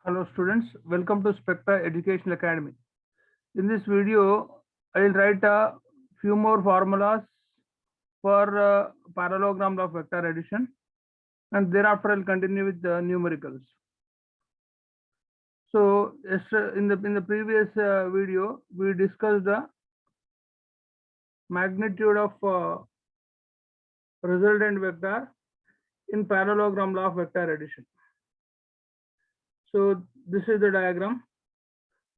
Hello students, welcome to Spectra Educational Academy. In this video, I will write a few more formulas for parallelogram of vector addition, and thereafter I'll continue with the numericals. So yes, in the previous video, we discussed the magnitude of resultant vector in parallelogram law of vector addition. So this is the diagram.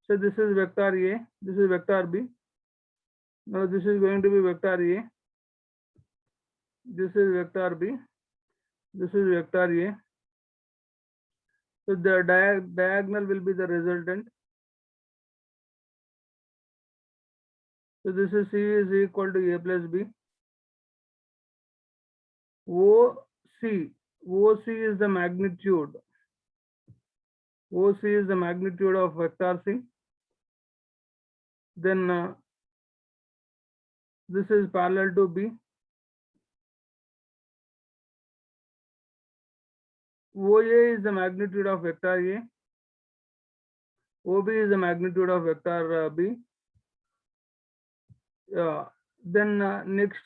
So this is vector A, this is vector B. Now this is going to be vector A, this is vector B, this is vector A. So the diagonal will be the resultant. So this is C is equal to A plus B. OC is the magnitude. OC is the magnitude of vector C. Then this is parallel to B. OA is the magnitude of vector A. OB is the magnitude of vector B. Then next,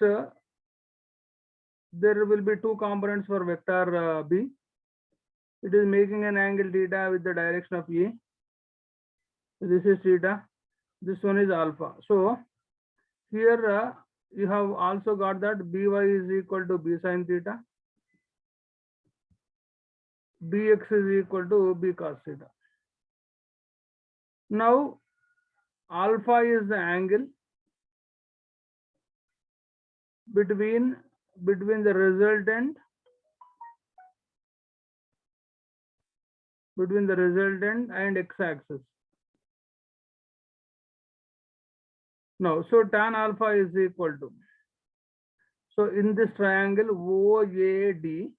there will be two components for vector B. It is making an angle theta with the direction of A. This is theta. This one is alpha. So here you have also got that By is equal to B sin theta. Bx is equal to B cos theta. Now alpha is the angle between the resultant and x-axis. Now, so tan alpha is equal to, so in this triangle OAD,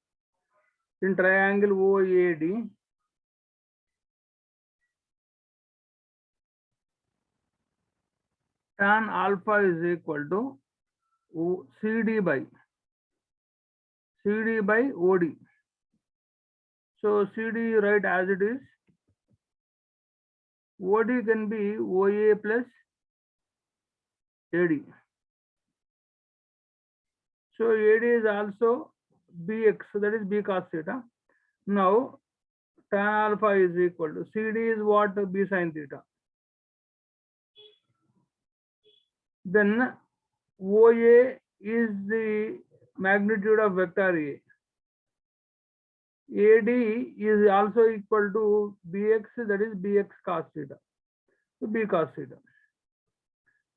in triangle OAD, tan alpha is equal to CD by OD. So CD write as it is. OD can be OA plus AD. So AD is also Bx, so that is B cos theta. Now tan alpha is equal to CD is what? B sin theta. Then OA is the magnitude of vector A. AD is also equal to Bx, that is Bx cos theta. So B cos theta.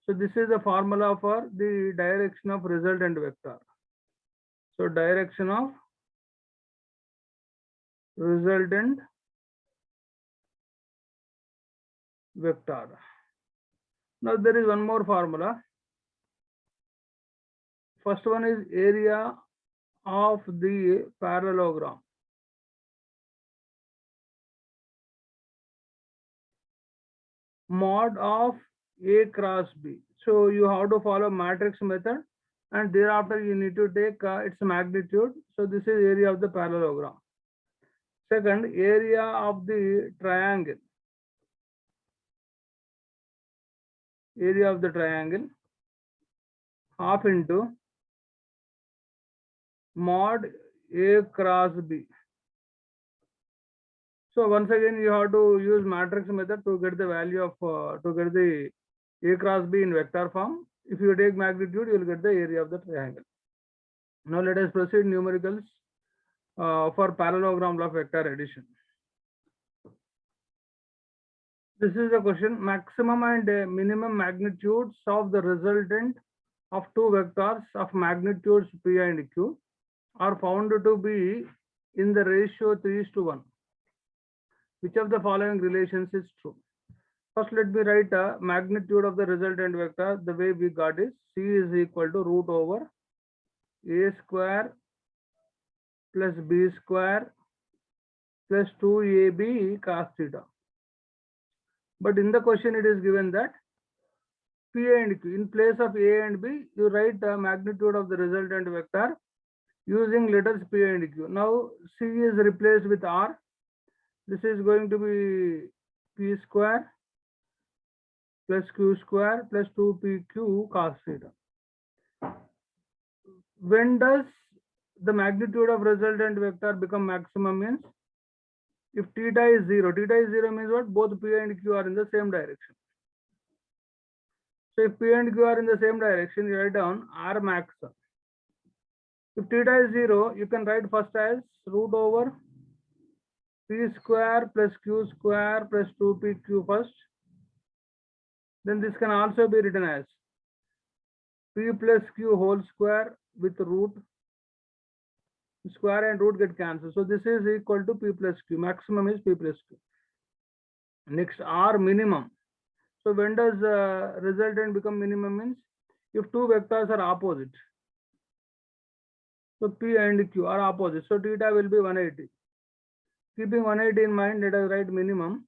So this is the formula for the direction of resultant vector. So direction of resultant vector. Now there is one more formula. First one is area of the parallelogram. Mod of A cross B. So you have to follow matrix method, and thereafter you need to take its magnitude. So this is area of the parallelogram. Second, area of the triangle. Area of the triangle half into mod A cross B. So once again you have to use matrix method to get the value of to get the A cross B in vector form. If you take magnitude, you will get the area of the triangle. Now let us proceed numericals for parallelogram of vector addition. This is the question: maximum and minimum magnitudes of the resultant of two vectors of magnitudes P and Q are found to be in the ratio 3:1. Which of the following relations is true? First, let me write a magnitude of the resultant vector. The way we got is C is equal to root over A square plus B square plus 2AB cos theta. But in the question it is given that P and Q, in place of A and B, you write the magnitude of the resultant vector using letters P and Q. Now C is replaced with R. This is going to be p square plus q square plus 2pq cos theta. When does the magnitude of resultant vector become maximum? Means if theta is 0. Theta is 0 means what? Both p and q are in the same direction. So if p and q are in the same direction, you write down r max. If theta is 0, you can write first as root over p square plus q square plus 2pq first. Then this can also be written as p plus q whole square with root. Square and root get cancelled. So this is equal to p plus q. Maximum is p plus q. Next, r minimum. So when does resultant become minimum? Means if two vectors are opposite. So p and q are opposite. So theta will be 180. Keeping 180 in mind, let us write minimum.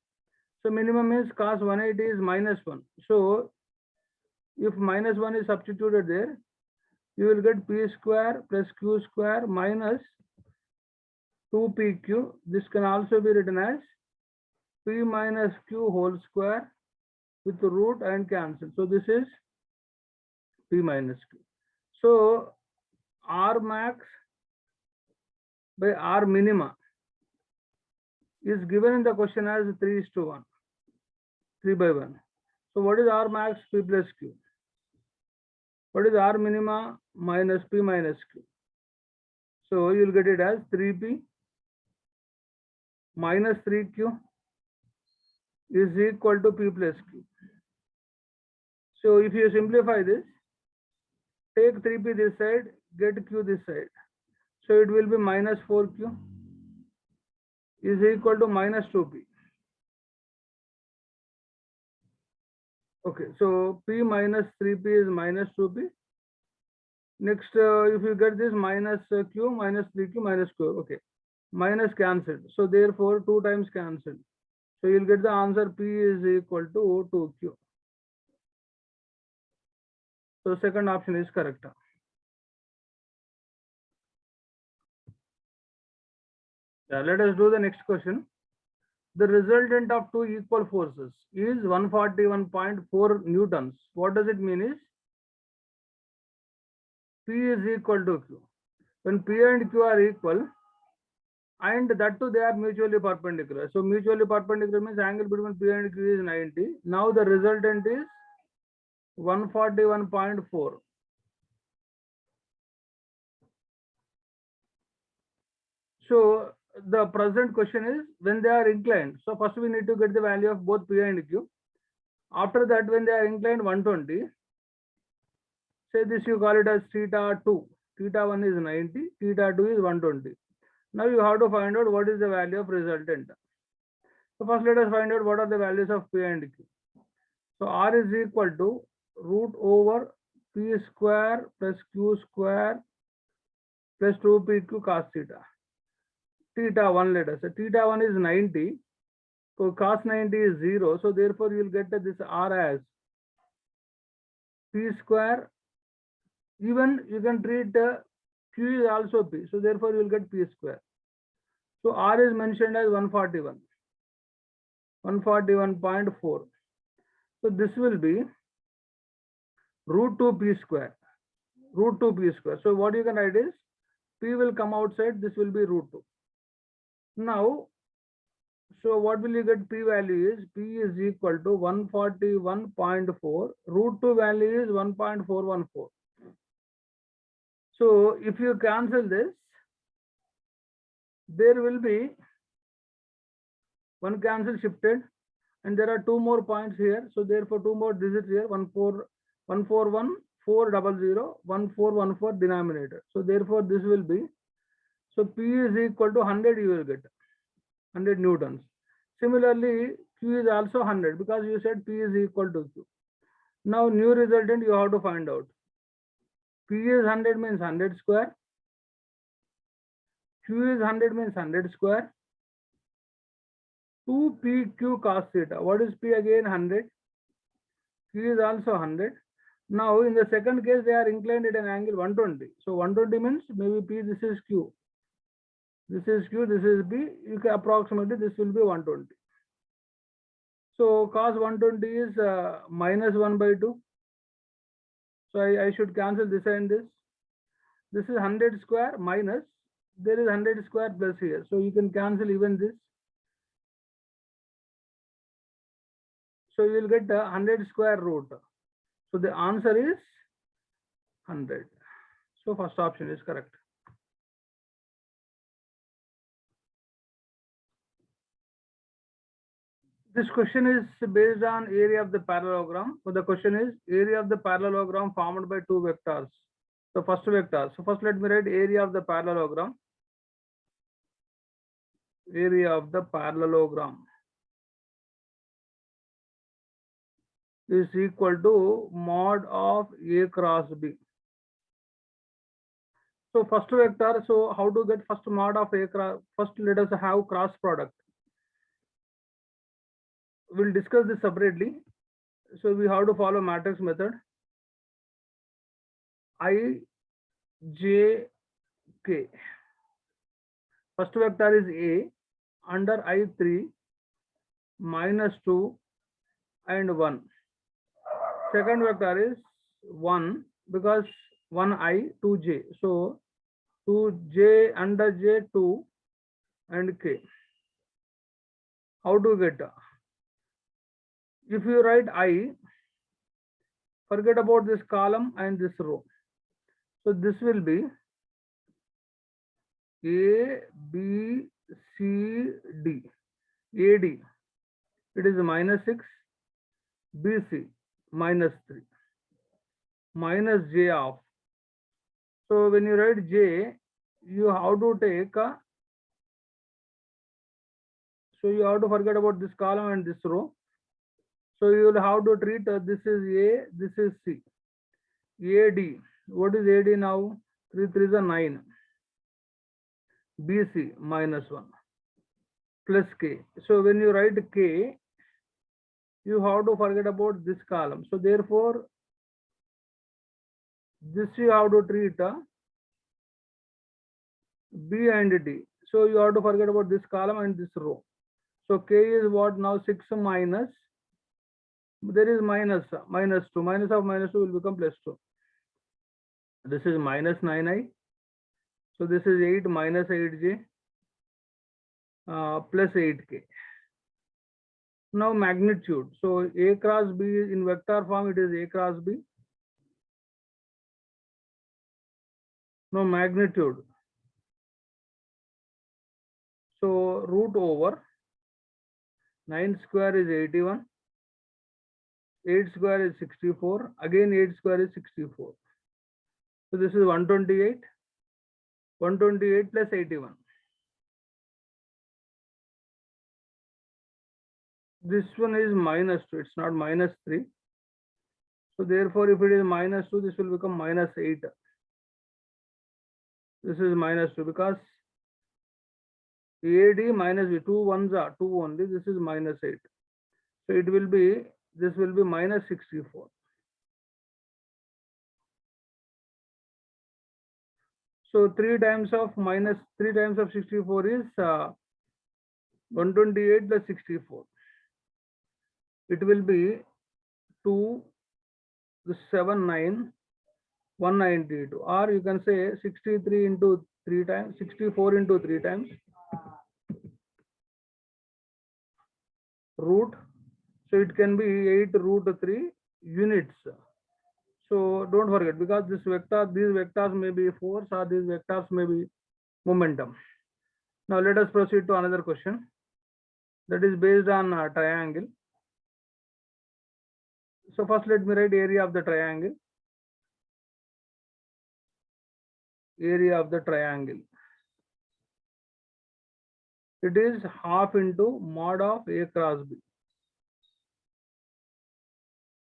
So minimum is cos 180 is minus 1. So if minus 1 is substituted there, you will get p square plus q square minus 2pq. This can also be written as p minus q whole square with root and cancel. So this is p minus q. So r max by r minima is given in the question as 3:1, 3/1. So what is r max? P plus q. What is r minima? Minus p minus q. So you'll get it as 3p minus 3q is equal to p plus q. So if you simplify this, take 3p this side, get q this side. So it will be minus 4q is equal to minus 2p. Okay, so p minus 3p is minus 2p. Next, if you get this minus q minus 3q minus q, okay, minus cancelled. So therefore 2 times cancelled. So you'll get the answer p is equal to 2q. So second option is correct. Yeah, let us do the next question. The resultant of two equal forces is 141.4 newtons. What does it mean is P is equal to Q. When P and Q are equal, and that too they are mutually perpendicular. So mutually perpendicular means angle between P and Q is 90. Now the resultant is 141.4. So the present question is when they are inclined. So first we need to get the value of both P and Q. After that, when they are inclined 120, say this you call it as theta 2. Theta 1 is 90, theta 2 is 120. Now you have to find out what is the value of resultant. So first let us find out what are the values of P and Q. So R is equal to root over P square plus Q square plus 2pq cos theta. Theta 1, let us say theta 1 is 90. So cos 90 is 0. So therefore you will get this R as P square. Even you can treat Q is also P. So therefore you will get P square. So R is mentioned as 141. 141.4. So this will be root 2 P square. Root 2 P square. So what you can write is P will come outside. This will be root 2. Now, so what will you get? P value is P is equal to 141.4. Root 2 value is 1.414. So if you cancel this, there will be one cancel shifted, and there are 2 more points here. So therefore 2 more digits here, 141, 400, 1414 denominator. So therefore this will be, so P is equal to 100, you will get 100 newtons. Similarly, Q is also 100 because you said P is equal to Q. Now new resultant you have to find out. P is 100 means 100 square. Q is 100 means 100 square. 2pq cos theta. What is P again? 100. Q is also 100. Now in the second case they are inclined at an angle 120. So 120 means maybe P, this is Q. This is Q, this is B. You can approximately this will be 120. So cos 120 is minus 1 by 2. So I should cancel this and this. This is 100 square minus, there is 100 square plus here. So you can cancel even this. So you will get 100 square root. So the answer is 100. So first option is correct. This question is based on area of the parallelogram. So the question is area of the parallelogram formed by two vectors. So first vector. So first let me write area of the parallelogram. Area of the parallelogram is equal to mod of A cross B. So first vector, so how to get first mod of A cross? First let us have cross product. We'll discuss this separately. So we have to follow matrix method. I, J, K. First vector is A under I3 minus 2 and 1. Second vector is 1 because 1I, 2J. So 2J under J, 2 and K. How to get? If you write I, forget about this column and this row. So this will be A, B, C, D. AD, it is minus 6, BC, minus 3, minus J of. So when you write J, you have to take, so you have to forget about this column and this row. So you will have to treat this is A, this is C. AD, what is AD now? 3 3 is a 9. BC, minus 1, plus K. So when you write K, you have to forget about this column. So therefore, this you have to treat B and D. So you have to forget about this column and this row. So K is what now? 6 minus. There is minus 2. Minus of minus 2 will become plus 2. This is minus 9I. So this is 8 minus 8J plus 8K. Now magnitude. So A cross B in vector form, it is A cross B. Now magnitude. So root over 9 square is 81. 8 square is 64. Again 8 square is 64. So this is 128. 128 plus 81. This one is minus 2. It's not minus 3. So therefore, if it is minus 2, this will become minus 8. This is minus 2 because AD minus B, 2 ones are 2 only. This is minus 8. So it will be, this will be minus 64. So 3 times of 64 is 128 plus 64. It will be 2, 7, 9, 192. Or you can say 63 into 3 times, 64 into 3 times. Root. So it can be 8 root 3 units. So don't forget, because this vector, these vectors may be force or these vectors may be momentum. Now let us proceed to another question that is based on a triangle. So first let me write area of the triangle. Area of the triangle. It is half into mod of A cross B.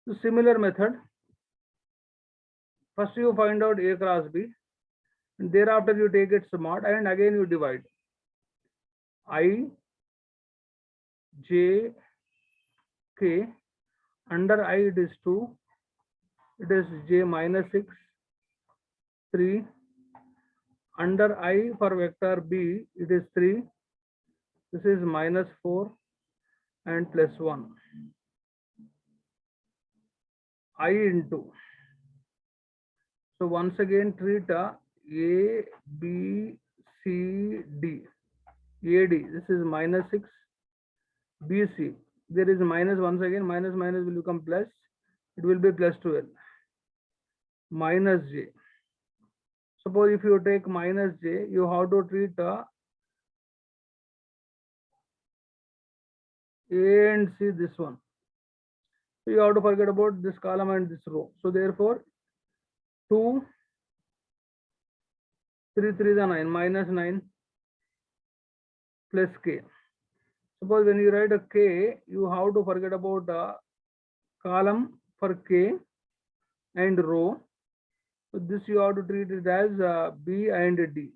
So similar method. First you find out A cross B, and thereafter you take its mod and again you divide. I, J, K, under I it is 2, it is J minus 6, 3, Under I for vector B, it is 3. This is -4 and +1. I into. So once again treat A, B, C, D. AD, this is -6. BC, there is minus once again, minus will become plus. It will be +12. -J. Suppose if you take -J, you have to treat A and C, this one. So you have to forget about this column and this row. So therefore, 2, 3, 3 is 9, -9 plus K. Suppose when you write a K, you have to forget about a column for K and row. So this you have to treat it as B and D.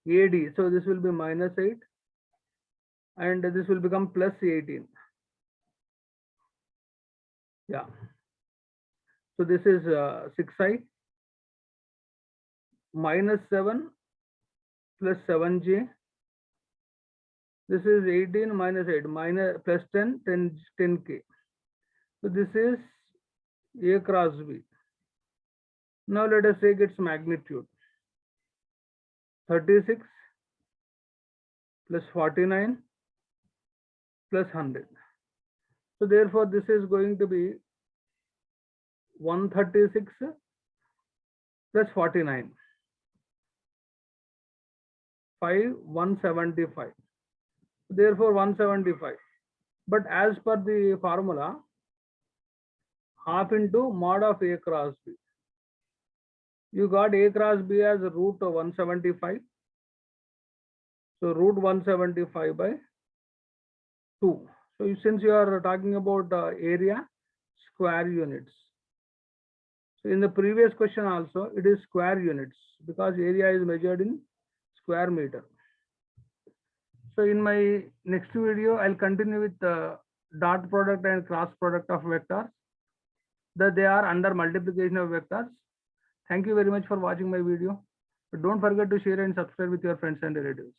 AD. So this will be -8 and this will become +18. Yeah. So this is 6I -7 plus 7J. This is 18 minus 8 plus 10, 10K. So this is A cross B. Now let us take its magnitude. 36 plus 49 plus 100. So therefore this is going to be 136 plus 49. 175. Therefore 175. But as per the formula, half into mod of A cross B. You got A cross B as root 175. So root 175 by 2. So since you are talking about area, square units. So in the previous question also, it is square units because area is measured in square meter. So in my next video, I'll continue with the dot product and cross product of vectors, that they are under multiplication of vectors. Thank you very much for watching my video. But don't forget to share and subscribe with your friends and relatives.